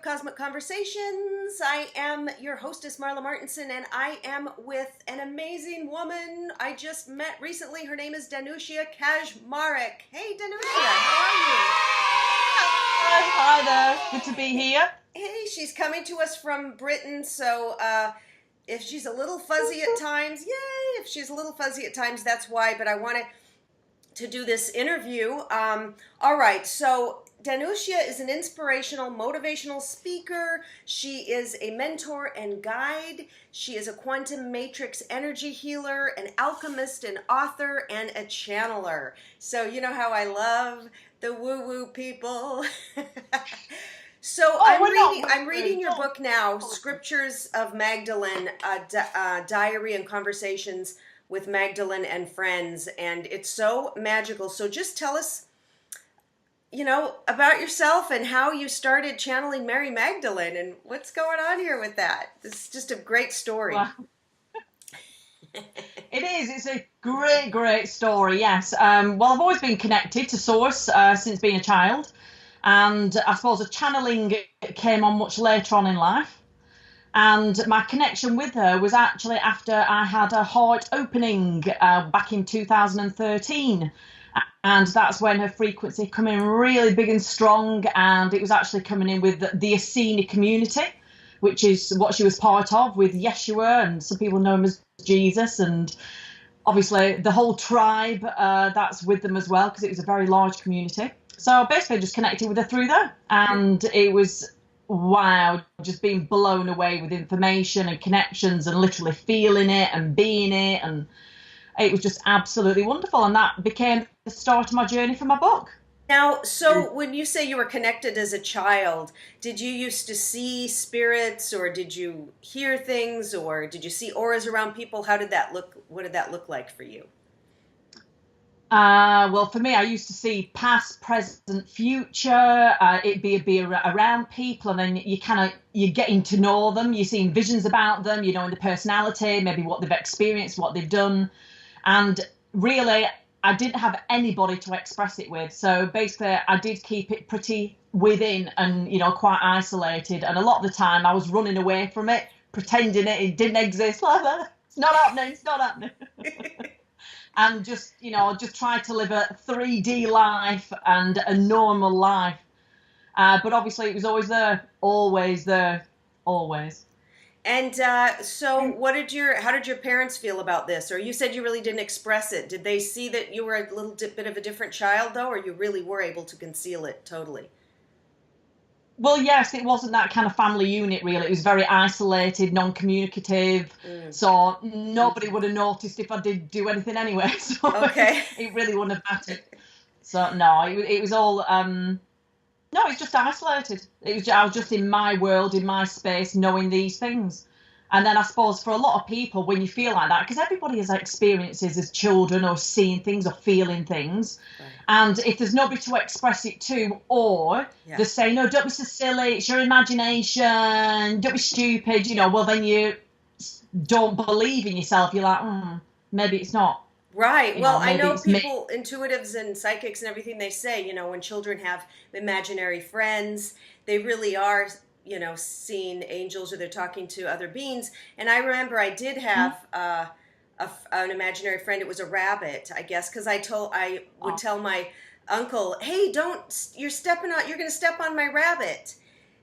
of Cosmic Conversations. I am your hostess, Marla Martenson, and I am with an amazing woman I just met recently. Her name is Danushia Kaczmarek. Hey, Danushia, how are you? Hi there. Good to be here. Hey, she's coming to us from Britain, so if she's a little fuzzy at times, yay! If she's a little fuzzy at times, that's why, but I wanted to do this interview. All right, so Danushia is an inspirational, motivational speaker. She is a mentor and guide. She is a quantum matrix energy healer, an alchemist, an author, and a channeler. So you know how I love the woo-woo people. So I'm reading your book now, Scriptures of Magdalene, Diary and Conversations with Magdalene and Friends, and it's so magical. So just tell us, you know, about yourself and how you started channeling Mary Magdalene and what's going on here with that. This is just a great story. Wow. It is. It's a great story, yes. Well, I've always been connected to Source since being a child. And I suppose the channeling came on much later on in life. And my connection with her was actually after I had a heart opening back in 2013. And that's when her frequency come in really big and strong. And it was actually coming in with the Essene community, which is what she was part of with Yeshua. And some people know him as Jesus. And obviously the whole tribe that's with them as well, because it was a very large community. So basically just connected with her through there. And it was, wow, just being blown away with information and connections and literally feeling it and being it. And it was just absolutely wonderful. And that became the start of my journey for my book. Now, so when you say you were connected as a child, did you used to see spirits, or did you hear things, or did you see auras around people? How did that look? What did that look like for you? Well, for me, I used to see past, present, future. It'd be around people, and then you're getting to know them. You're seeing visions about them, you know, in the personality, maybe what they've experienced, what they've done. And really, I didn't have anybody to express it with. So basically, I did keep it pretty within and, you know, quite isolated. And a lot of the time, I was running away from it, pretending it didn't exist. Like that. It's not happening. And just, you know, just try to live a 3D life and a normal life. But obviously it was always there. And so how did your parents feel about this? Or you said you really didn't express it. Did they see that you were a little bit of a different child, though, or you really were able to conceal it totally? Well, yes, it wasn't that kind of family unit, really. It was very isolated, non-communicative. So nobody would have noticed if I did do anything anyway. So okay. It really wouldn't have mattered. So no, it was all, no, it's just isolated. I was just in my world, in my space, knowing these things. And then I suppose for a lot of people, when you feel like that, because everybody has experiences as children or seeing things or feeling things. Right. And if there's nobody to express it to, or they say, no, don't be so silly, it's your imagination, don't be stupid, you know, well, then you don't believe in yourself. You're like, maybe it's not. Right. Well, I know people, intuitives and psychics and everything, they say, you know, when children have imaginary friends, they really are, you know, seeing angels, or they're talking to other beings. And I remember I did have an imaginary friend. It was a rabbit, I guess, because I would tell my uncle, hey, you're going to step on my rabbit.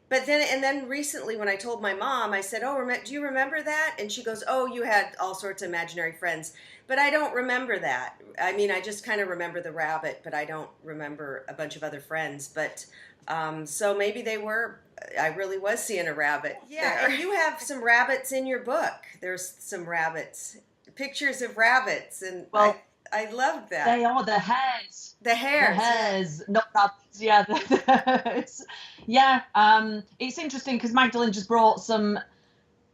But then recently when I told my mom, I said, do you remember that? And she goes, oh, you had all sorts of imaginary friends. But I don't remember that. I mean, I just kind of remember the rabbit, but I don't remember a bunch of other friends. But so maybe I really was seeing a rabbit. Yeah, and you have some rabbits in your book. There's some rabbits, pictures of rabbits, and I love that. They are the hares. The hares, not rabbits. Yeah, the hares. Yeah, it's interesting because Magdalene just brought some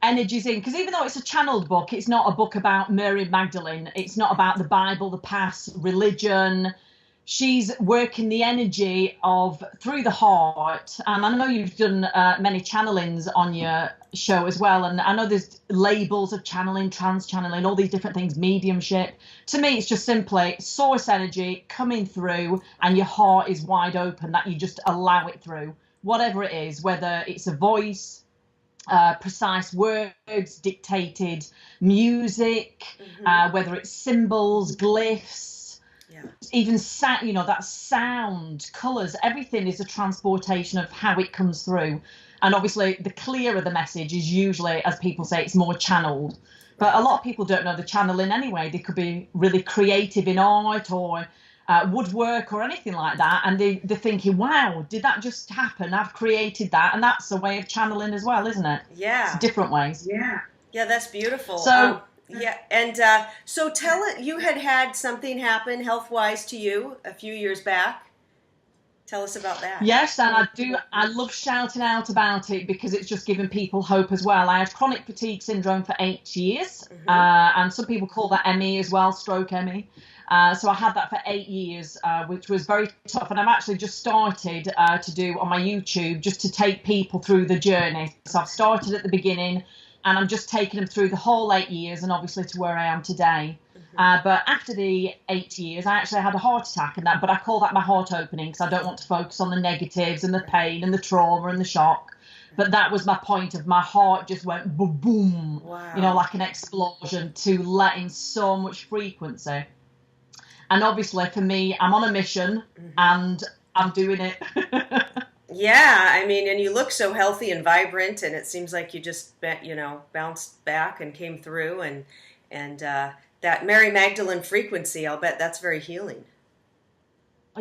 energies in, because even though it's a channeled book, it's not a book about Mary Magdalene. It's not about the Bible, the past, religion. She's working the energy of through the heart. And I know you've done many channelings on your show as well. And I know there's labels of channeling, trans channeling, all these different things, mediumship. To me, it's just simply source energy coming through and your heart is wide open, that you just allow it through. whatever it is, whether it's a voice, precise words, dictated music, whether it's symbols, glyphs, even that sound, colours, everything is a transportation of how it comes through. And obviously the clearer the message is usually, as people say, it's more channeled. But a lot of people don't know the channeling anyway. They could be really creative in art or woodwork or anything like that, and they're thinking, wow, did that just happen? I've created that. And that's a way of channeling as well, isn't it? Yeah. It's different ways. Yeah, that's beautiful. So and so tell it, you had something happen health-wise to you a few years back. Tell us about that. Yes, and I love shouting out about it because it's just giving people hope as well. I had chronic fatigue syndrome for 8 years, and some people call that ME as well, stroke ME. So I had that for 8 years, which was very tough. And I've actually just started to do on my YouTube just to take people through the journey. So I've started at the beginning, and I'm just taking them through the whole 8 years and obviously to where I am today. But after the 8 years, I actually had a heart attack, but I call that my heart opening because I don't want to focus on the negatives and the pain and the trauma and the shock. But that was my point of my heart just went boom, boom, like an explosion, to let in so much frequency. And obviously for me, I'm on a mission and I'm doing it. Yeah, I mean, and you look so healthy and vibrant, and it seems like you just, bounced back and came through, and that Mary Magdalene frequency, I'll bet that's very healing.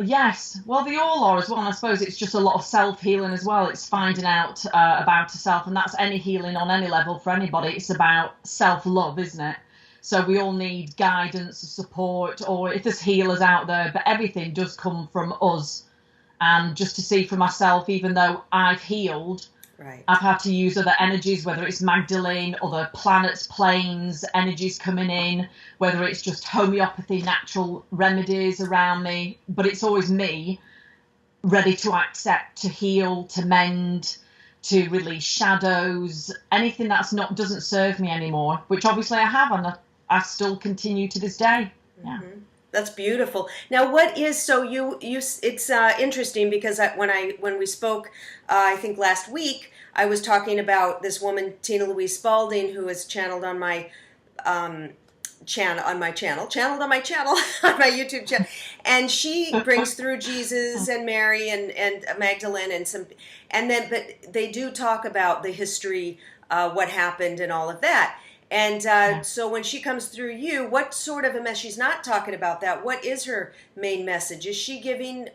Yes, well, they all are as well, and I suppose it's just a lot of self-healing as well. It's finding out about yourself, and that's any healing on any level for anybody. It's about self-love, isn't it? So we all need guidance, support, or if there's healers out there, but everything does come from us. And just to see for myself, even though I've healed, I've had to use other energies, whether it's Magdalene, other planets, planes, energies coming in, whether it's just homeopathy, natural remedies around me. But it's always me ready to accept, to heal, to mend, to release shadows, anything doesn't serve me anymore, which obviously I have, and I still continue to this day. Yeah. That's beautiful. Now, what is, so it's interesting because when we spoke, I think last week, I was talking about this woman, Tina Louise Spalding, who is channeled on my channel, on my YouTube channel, and she brings through Jesus and Mary and Magdalene but they do talk about the history, what happened and all of that. And so when she comes through you, what sort of a message? She's not talking about that. What is her main message? Is she giving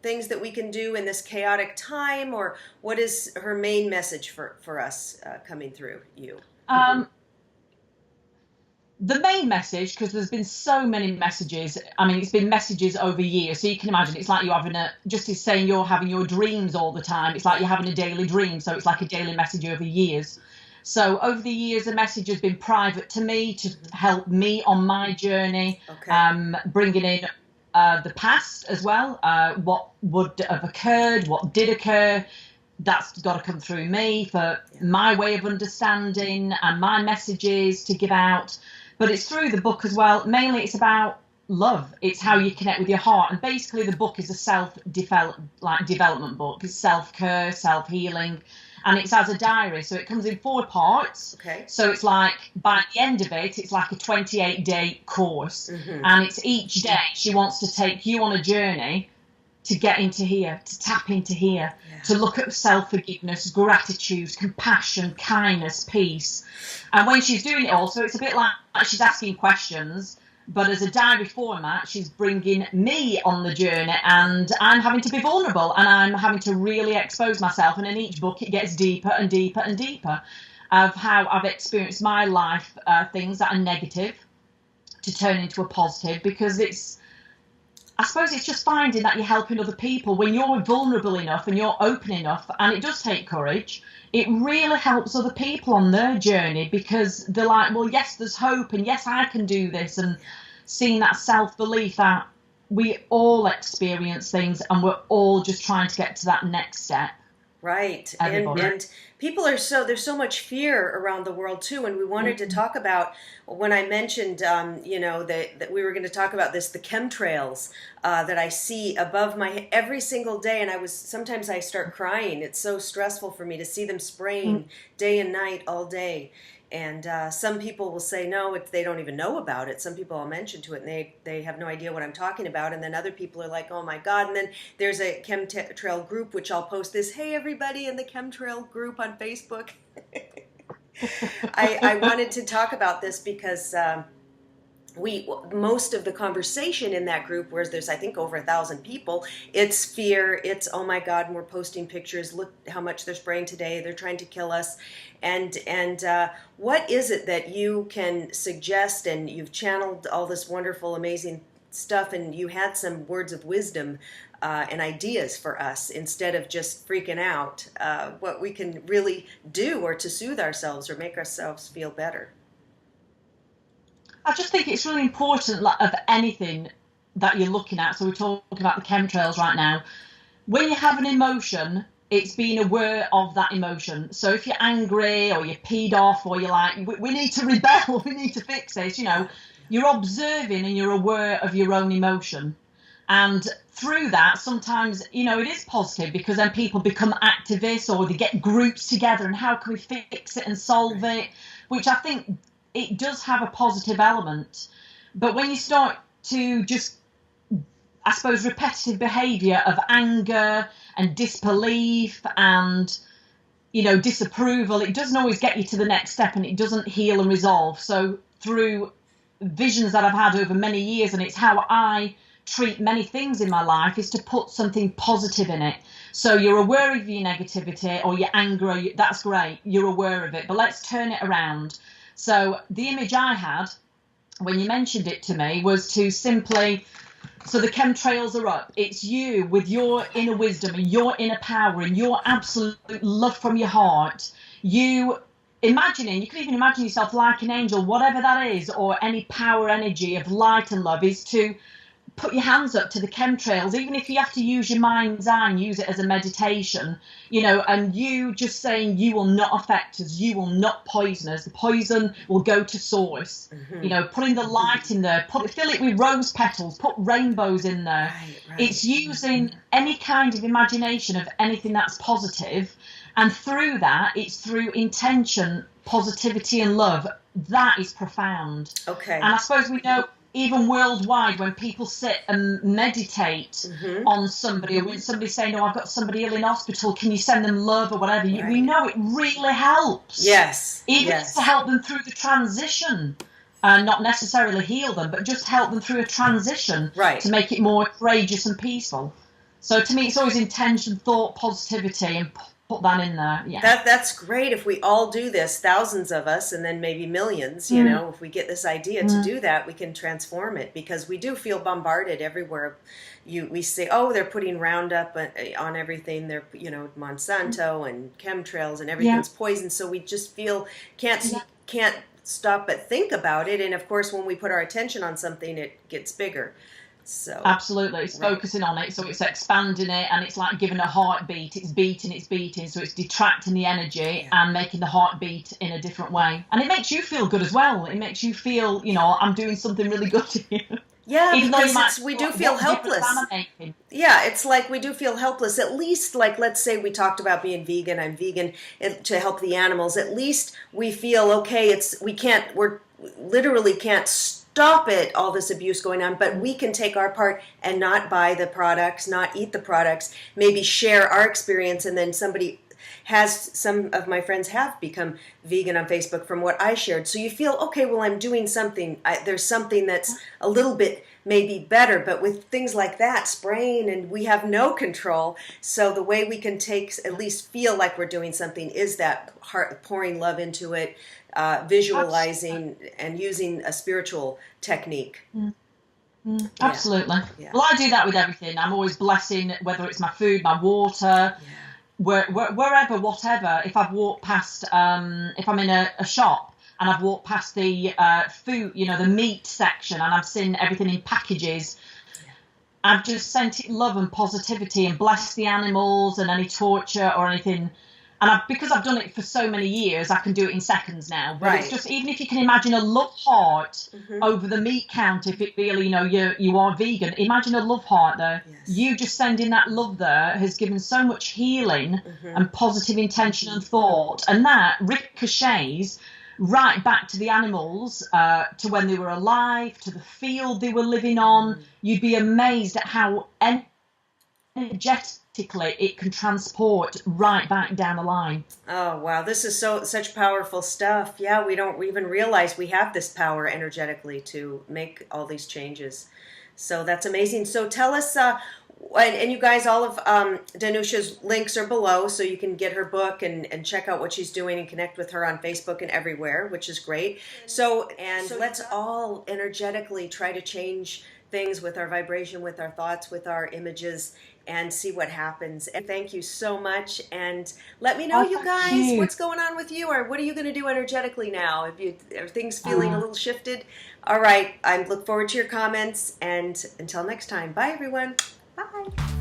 things that we can do in this chaotic time, or what is her main message for us coming through you? The main message, because there's been so many messages, I mean, it's been messages over years, so you can imagine it's like you're having just as saying you're having your dreams all the time, it's like you're having a daily dream, so it's like a daily message over years. So over the years, the message has been private to me to help me on my journey, bringing in the past as well, what would have occurred, what did occur. That's got to come through me for my way of understanding and my messages to give out. But it's through the book as well. Mainly it's about love. It's how you connect with your heart. And basically the book is a self-development book. It's self-care, self-healing. And it's as a diary, so it comes in 4 parts. So it's like, by the end of it, it's like a 28-day course. And it's each day she wants to take you on a journey to get into here, to tap into here, to look at self-forgiveness, gratitude, compassion, kindness, peace. And when she's doing it all, so it's a bit like she's asking questions, but as a diary format, she's bringing me on the journey, and I'm having to be vulnerable, and I'm having to really expose myself. And in each book, it gets deeper and deeper and deeper of how I've experienced my life, things that are negative to turn into a positive, because I suppose it's just finding that you're helping other people when you're vulnerable enough and you're open enough, and it does take courage. It really helps other people on their journey, because they're like, well, yes, there's hope, and yes, I can do this, and seeing that self-belief that we all experience things and we're all just trying to get to that next step. Right. And people are there's so much fear around the world too, and we wanted to talk about, when I mentioned that we were going to talk about this, the chemtrails that I see above my head every single day, and sometimes I start crying. It's so stressful for me to see them spraying day and night all day. And some people will say no, they don't even know about it. Some people I'll mention to it, and they have no idea what I'm talking about. And then other people are like, oh my God. And then there's a chemtrail group, which I'll post this, hey everybody in the chemtrail group on Facebook. I wanted to talk about this because most of the conversation in that group, where there's I think over 1,000 people, it's fear, it's oh my God, and we're posting pictures, look how much they're spraying today, they're trying to kill us. And what is it that you can suggest, and you've channeled all this wonderful, amazing stuff, and you had some words of wisdom and ideas for us, instead of just freaking out, what we can really do, or to soothe ourselves or make ourselves feel better? I just think it's really important, like, of anything that you're looking at. So we're talking about the chemtrails right now. When you have an emotion, it's being aware of that emotion. So if you're angry or you're peed off or you're like, we need to rebel, we need to fix this, you're observing and you're aware of your own emotion. And through that, sometimes, it is positive, because then people become activists, or they get groups together, and how can we fix it and solve it, which I think it does have a positive element. But when you start to just, I suppose, repetitive behaviour of anger and disbelief and, disapproval, it doesn't always get you to the next step, and it doesn't heal and resolve. So through visions that I've had over many years, and it's how I treat many things in my life, is to put something positive in it. So you're aware of your negativity or your anger, that's great, you're aware of it, but let's turn it around. So the image I had when you mentioned it to me was to simply, so the chemtrails are up. It's you with your inner wisdom and your inner power and your absolute love from your heart. You can even imagine yourself like an angel, whatever that is, or any power, energy of light and love, is to put your hands up to the chemtrails, even if you have to use your mind's eye and use it as a meditation, and you just saying, you will not affect us, you will not poison us, the poison will go to source. Putting the light in there, fill it with rose petals, put rainbows in there. Right. It's using any kind of imagination of anything that's positive, and through that, it's through intention, positivity and love. That is profound. Okay. And I suppose we know, even worldwide, when people sit and meditate on somebody, or when somebody's saying, "Oh, I've got somebody ill in hospital, can you send them love," or whatever, we know it really helps. Yes. Even to help them through the transition, not necessarily heal them, but just help them through a transition, to make it more courageous and peaceful. So to me, it's always intention, thought, positivity, and put that in there. Yeah. That's great. If we all do this, thousands of us, and then maybe millions, if we get this idea to do that, we can transform it, because we do feel bombarded everywhere. We say, oh, they're putting Roundup on everything. They're, Monsanto and chemtrails, and everything's poison. So we just feel can't stop but think about it. And of course, when we put our attention on something, it gets bigger. So absolutely, it's focusing on it, so it's expanding it, and it's like giving a heartbeat. It's beating, so it's detracting the energy and making the heartbeat in a different way, and it makes you feel good as well. It makes you feel, I'm doing something really good to you. Yeah, even because we do feel helpless. Yeah, it's like we do feel helpless. At least, like, let's say we talked about being vegan. I'm vegan to help the animals. At least we feel okay. We literally can't stop it, all this abuse going on, but we can take our part and not buy the products, not eat the products, maybe share our experience, and then some of my friends have become vegan on Facebook from what I shared. So you feel, okay, well, I'm doing something. There's something that's a little bit maybe better, but with things like that, spraying, and we have no control. So the way we can at least feel like we're doing something is that heart, pouring love into it, visualizing and using a spiritual technique. Absolutely. Yeah. Well, I do that with everything. I'm always blessing, whether it's my food, my water, wherever, whatever. If I've walked past, if I'm in a shop and I've walked past the food, the meat section, and I've seen everything in packages, I've just sent it love and positivity and blessed the animals and any torture or anything. And because I've done it for so many years, I can do it in seconds now. But Right. it's just, even if you can imagine a love heart over the meat count, if it really, you are vegan, imagine a love heart there. Yes. You just sending that love there has given so much healing and positive intention and thought. And that ricochets right back to the animals, to when they were alive, to the field they were living on. You'd be amazed at how energetically it can transport right back down the line. Oh, wow. This is such powerful stuff. Yeah, we don't even realize we have this power energetically to make all these changes. So that's amazing. So tell us, and you guys, all of Danushia's links are below, so you can get her book and check out what she's doing and connect with her on Facebook and everywhere, which is great. So let's all energetically try to change things with our vibration, with our thoughts, with our images, and see what happens. And thank you so much. And let me know, you guys, what's going on with you, or what are you going to do energetically now? Are things feeling a little shifted? All right. I look forward to your comments. And until next time, bye, everyone. Bye.